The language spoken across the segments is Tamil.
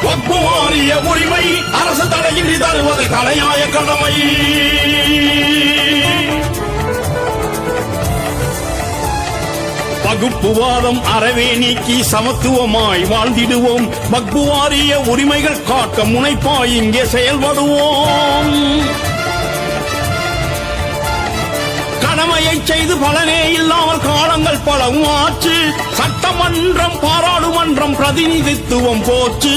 வக்பு வாரிய உரிமை அரசு தடையின்றி தருவது தலையாய கடமை. வகுப்புவாதம் அறவே நீக்கி சமத்துவமாய் வாழ்ந்திடுவோம். வக்பு வாரிய உரிமைகள் காக்க முனைப்பாய் இங்கே செயல்படுவோம். கடமையை செய்து பலனே இல்லாமல் காலங்கள் பலவும் ஆச்சு. சட்டமன்றம் பாராளுமன்றம் பிரதிநிதித்துவம் போச்சு.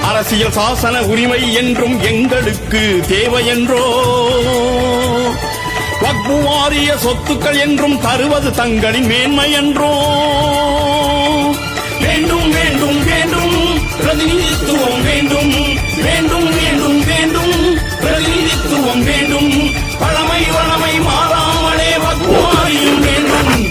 அரசியல் சாசன உரிமை என்றும் எங்களுக்கு தேவை என்றோ, வக்பு வாரிய சொத்துக்கள் என்றும் தருவது தங்களின் மேன்மை என்றோ. வேண்டும் வேண்டும் வேண்டும் பிரதிநிதித்துவம் வேண்டும். வேண்டும் வேண்டும் வேண்டும் பிரதிநிதித்துவம் வேண்டும். பழமை வளமை மாறாமலே வக்பு வாரியம் வேண்டும்.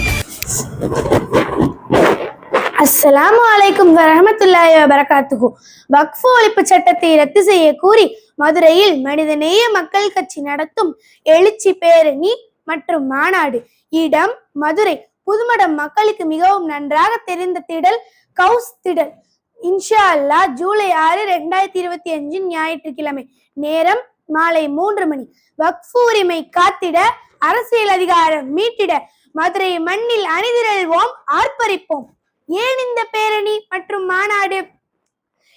அஸ்ஸலாமு அலைக்கும் வரஹ்மத்துல்லாஹி வபரகாத்துஹு. வக்ஃபு ஒழிப்பு சட்டத்தை ரத்து செய்ய கூறி மதுரையில் மனிதநேய மக்கள் கட்சி நடத்தும் எழுச்சி பேரணி மற்றும் மாநாடு. இடம் மதுரை. புதுமடம். மக்களுக்கு மிகவும் நன்றாக தெரிந்த திடல் கவுஸ் திடல். இன்ஷா அல்லாஹ் ஜூலை 6, 2025 ஞாயிற்றுக்கிழமை. நேரம் மாலை 3 மணி. வக்ஃபு உரிமை காத்திட, அரசியல் அதிகாரம் மீட்டிட மதுரை மண்ணில் அணிதிரள்வோம், ஆர்ப்பரிப்போம். ஏன் இந்த பேரணி மற்றும் மாநாடு?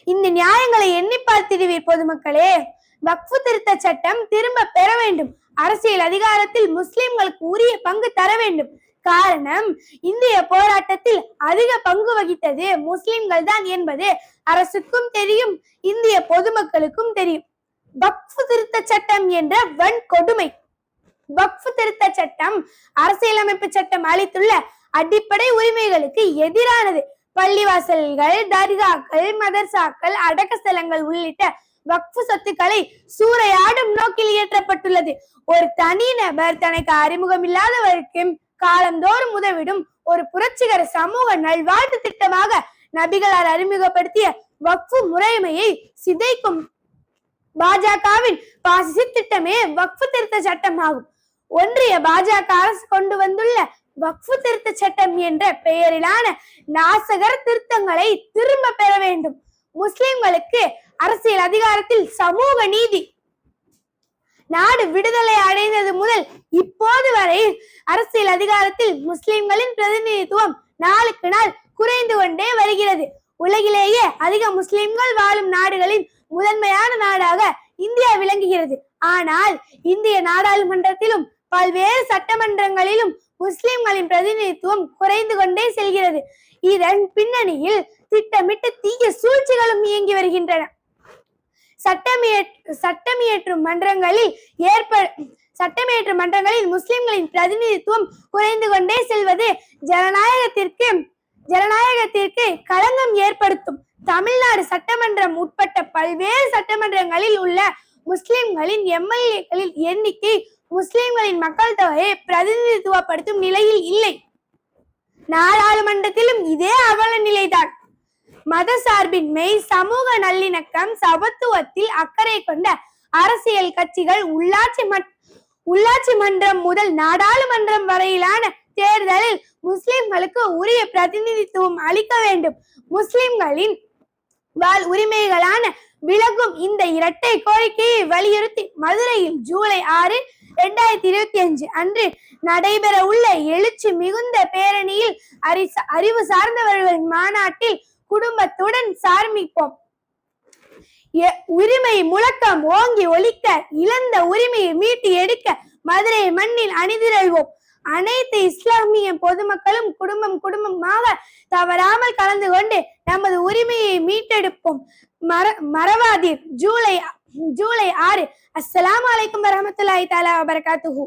இந்த நியாயங்களை எண்ணி பார்த்திடுவீர் பொதுமக்களே. வக்ஃபு திருத்த சட்டம் திரும்ப பெற வேண்டும். அரசியல் அதிகாரத்தில் முஸ்லிம்களுக்கு உரிய பங்கு தர வேண்டும். காரணம், இந்திய போராட்டத்தில் அதிக பங்கு வகித்தது முஸ்லிம்கள் தான் என்பது அரசுக்கும் தெரியும், இந்திய பொதுமக்களுக்கும் தெரியும். வக்ஃபு திருத்த சட்டம் என்ற வன் கொடுமை. வக்ஃபு திருத்த சட்டம் அரசியலமைப்பு சட்டம் அளித்துள்ள அடிப்படை உரிமைகளுக்கு எதிரானது. பள்ளிவாசல்கள், தர்காக்கள், மதர்சாக்கள், அடக்கஸ்தலங்கள் உள்ளிட்ட வக்ஃபு சொத்துக்களை சூறையாடும் நோக்கில் இயற்றப்பட்டுள்ளது. ஒரு தனி நபர் தனக்கு அறிமுகமில்லாதவருக்கு காலந்தோறும் உதவிடும் ஒரு புரட்சிகர சமூக நல்வாழ்வு திட்டமாக நபிகளால் அறிமுகப்படுத்திய வக்ஃபு முறைமையை சிதைக்கும் பாஜகவின் பாசிச திட்டமே வக்ஃபு திருத்த சட்டம் ஆகும். ஒன்றிய பாஜக அரசு கொண்டு வந்துள்ள வக்ஃபு திருத்த சட்டம் என்ற பெயரிலான நாசகர திருத்தங்களை திரும்ப பெற வேண்டும். முஸ்லிம்களுக்கு அரசியல் அதிகாரத்தில் சமூக நீதி. நாடு விடுதலை அடைந்தது முதல் இப்போது வரை அரசியல் அதிகாரத்தில் முஸ்லிம்களின் பிரதிநிதித்துவம் நாளுக்கு நாள் குறைந்து கொண்டே வருகிறது. உலகிலேயே அதிக முஸ்லிம்கள் வாழும் நாடுகளின் முதன்மையான நாடாக இந்தியா விளங்குகிறது. ஆனால் இந்திய நாடாளுமன்றத்திலும் பல்வேறு சட்டமன்றங்களிலும் முஸ்லிம்களின் பிரதிநிதித்துவம் குறைந்து கொண்டே செல்கிறது. இதன் பின்னணியில் திட்டமிட்டு தீய சூழ்ச்சிகளும் இயங்கி வருகின்றன. சட்டமியற்றும் மன்றங்களில் முஸ்லிம்களின் பிரதிநிதித்துவம் குறைந்து கொண்டே செல்வது ஜனநாயகத்திற்கு களங்கம் ஏற்படுத்தும். தமிழ்நாடு சட்டமன்றம் உட்பட்ட பல்வேறு சட்டமன்றங்களில் உள்ள முஸ்லிம்களின் எம்எல்ஏக்களின் எண்ணிக்கை முஸ்லிம்களின் மக்கள் தொகையை பிரதிநிதித்துவப்படுத்தும் நிலையில் இல்லை. நாடாளுமன்றத்திலும் இதே அவல நிலைதான். மத சார்பின்மை, சமூக நல்லிணக்கம், சமத்துவத்தில் அக்கறை கொண்ட அரசியல் கட்சிகள் உள்ளாட்சி மன்றம் முதல் நாடாளுமன்றம் வரையிலான தேர்தலில் முஸ்லிம்களுக்கு உரிய பிரதிநிதித்துவம் அளிக்க வேண்டும். முஸ்லிம்களின் வாழ் உரிமைகளான விலகும் இந்த இரட்டை கோரிக்கையை வலியுறுத்தி மதுரையில் ஜூலை 6, 2025 அன்று நடைபெற உள்ள எழுச்சி மிகுந்த பேரணியில் அறிவு சார்ந்தவர்களின் மாநாட்டில் குடும்பத்துடன் சார்மிப்போம். உரிமை முழக்கம் ஓங்கி ஒலிக்க, இழந்த உரிமையை மீட்டு எடுக்க மதுரை மண்ணில் அணிதிரள்வோம். அனைத்து இஸ்லாமிய பொதுமக்களும் குடும்பமாக தவறாமல் கலந்து கொண்டு நமது உரிமையை மீட்டெடுப்போம். மறவாதீர். ஜூலை 6. அஸ்ஸலாமு அலைக்கும் வரஹ்மத்துல்லாஹி தஆலா வபரகாத்துஹு.